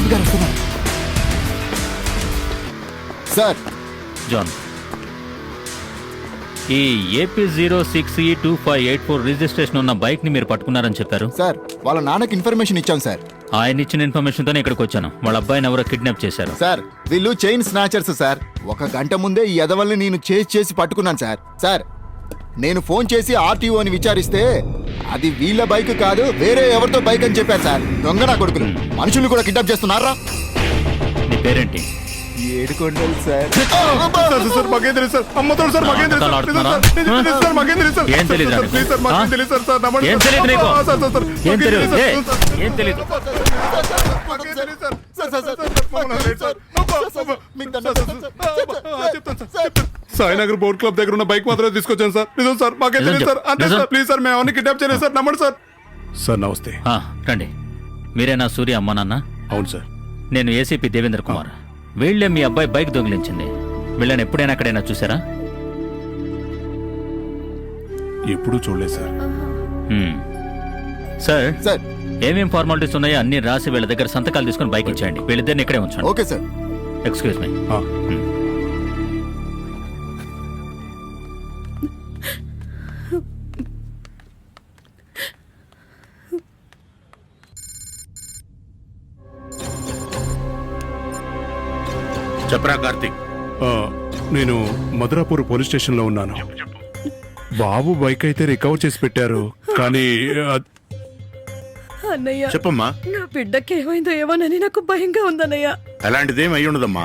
ACP గారు వస్తున్నారు. Sir John, ఈ AP06E2584 రిజిస్ట్రేషన్ ఉన్న బైక్ ని మీరు పట్టుకున్నారని చెప్పారు. సార్ వాళ్ళ నాన్నకి ఇన్ఫర్మేషన్ ఇచ్చాం సార్. ఆయన ఇచ్చిన ఇన్ఫర్మేషన్ తోనే ఇక్కడికి వచ్చాను. వాళ్ళ అబ్బాయిని ఎవరో కిడ్నాప్ చేశారు. సార్ వీళ్ళు చైన్ స్నాచర్స్ సార్. 1 గంట ముందే ఈ ఎదవల్ని నేను చేసి పట్టుకున్నాను సార్. సార్ నేను ఫోన్ చేసి ఆర్టీఓ అని విచారిస్తే అది వీళ్ళ బైక్ కాదు, వేరే ఎవరితో బైక్ అని చెప్పారు సార్. దొంగ నా కొడుకులు మనుషుల్ని కూడా కిడ్నాప్ చేస్తున్నారా? నీ పేరేంటి? Yedukondalu sir. Sir Magendra sir, అమ్మతో sir Magendra sir, sir Magendra sir, ఏం తెలియదు sir please sir Magendra sir, sir నమ్మండి. ఏం తెలియదు నీకు? సార్ సార్ సార్ ఏం తెలియదు? ఏం తెలియదు? మగేంద్ర సార్, సార్ సార్ సార్ మమ్మల్ని లేట్ సార్. చెప్తాను సార్. సాయినగర్ బోట్ క్లబ్ దగ్గర ఉన్న బైక్ మాత్రమే తీసుకొచ్చాను సార్. నిజం సార్, మాకేం తెలియదు సార్. అంతే సార్, ప్లీజ్ సార్, మేము అవన్నీ కిడ్నాప్ చేయలేదు సార్, నమ్మండి సార్. సార్ నమస్తే. రండి. మీరేనా సూర్య అమ్మా నాన్న? అవును సార్. నేను ఏసీపీ దేవేంద్ర కుమార్. వీళ్ళే మీ అబ్బాయి బైక్ దొంగిలించింది. వీళ్ళని ఎప్పుడైనా అక్కడైనా చూసారా? ఎప్పుడూ చూడలేదు సార్. సార్ సార్ ఏమేం ఫార్మాలిటీస్ ఉన్నాయో అన్ని రాసి వీళ్ళ దగ్గర సంతకాలు తీసుకుని బైక్ ఇచ్చేయండి. వీళ్ళిద్దరిని ఇక్కడే ఉంచండి. Okay sir. Excuse me. చెప్పరా కార్తీక్. నేను మధురాపూర్ పోలీస్ స్టేషన్ లో ఉన్నాను. బాబు బైక్ అయితే రికవర్ చేసి పెట్టారు, కానీ అన్నయ్య చెప్పమ్మా. నా బిడ్డకి ఏమైందో ఏమోనని నాకు భయంగా ఉందన్నయ్య. అలాంటిదేం అయ్యి ఉండదమ్మా.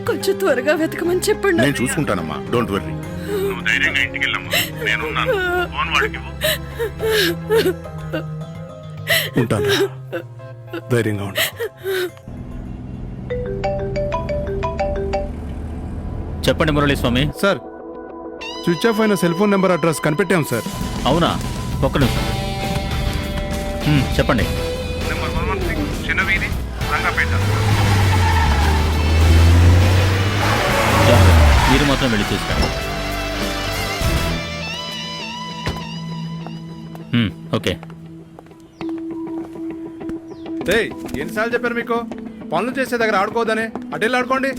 కొంచెం త్వరగా వెతకమని చెప్పండి. నేను చూసుకుంటానమ్మా, డోంట్ వర్రీ. నువ్వు ధైర్యంగా ఇంటికి వెళ్ళమ్మా, నేనున్నాను. ఫోన్ వాడికి ఇవ్వు. ఉంటాను, ధైర్యంగా ఉంటాను. చెప్పండి Murali Swami. Sir switch off అయిన సెల్ ఫోన్ నెంబర్ అడ్రస్ కనిపెట్టాం సార్. అవునా? ఒక్క నిమిషం. చెప్పండి. మీరు మాత్రం వెళ్ళి చూసుకోండి. ఓకే. ఎన్నిసార్లు చెప్పారు మీకు పనులు చేసే దగ్గర ఆడుకోవద్దని? అటెళ్ళి ఆడుకోండి.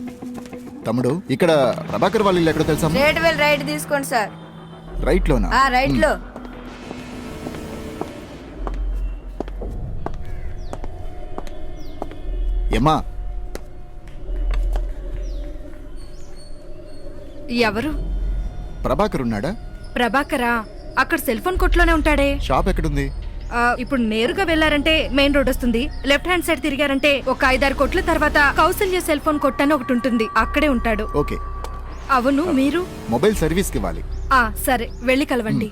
తమ్ముడు ఇక్కడ ప్రభాకర్ వాళ్ళ ఇల్లు ఎక్కడో తెలుసా? రేట్ వెల్ రైట్ తీసుకోండి సార్. రైట్ లోనా? రైట్ లో. ఏమ్మా ఎవరు? ప్రభాకర్ ఉన్నాడా? ప్రభాకరా? అక్కడ సెల్ ఫోన్ కొట్లోనే ఉంటాడే. షాప్ ఎక్కడుంది? ఇప్పుడు నేరుగా వెళ్లారంటే మెయిన్ రోడ్ వస్తుంది. లెఫ్ట్ హ్యాండ్ సైడ్ తిరిగారంటే ఒక 5-6 కొట్ల తర్వాత కౌసల్య సెల్ ఫోన్ కొట్టని ఒకటి ఉంటుంది, అక్కడే ఉంటాడు. ఓకే. అవును, మీరు? మొబైల్ సర్వీస్ కి ఇవ్వాలి. సరే, వెళ్ళి కలవండి.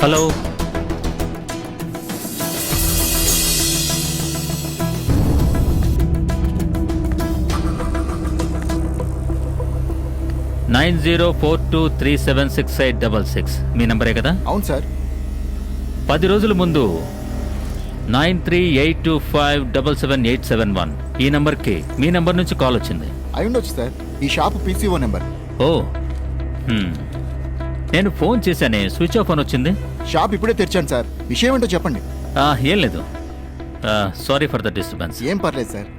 హలో. $9042376866 మీ నంబరే కదా? అవును సార్. 10 రోజుల ముందు 9382577871 ఈ నంబర్కి మీ నంబర్ నుంచి కాల్ వచ్చింది. అయి ఉండొచ్చు సార్. ఈ షాప్ పీసీఓ నెంబర్. ఓ, నేను ఫోన్ చేశానే, స్విచ్ ఆఫ్ అని వచ్చింది. షాప్ ఇప్పుడే తెరిచాను సార్. విషయం ఏంటో చెప్పండి. ఏం లేదు. Sorry for the disturbance. ఏం పర్లేదు సార్.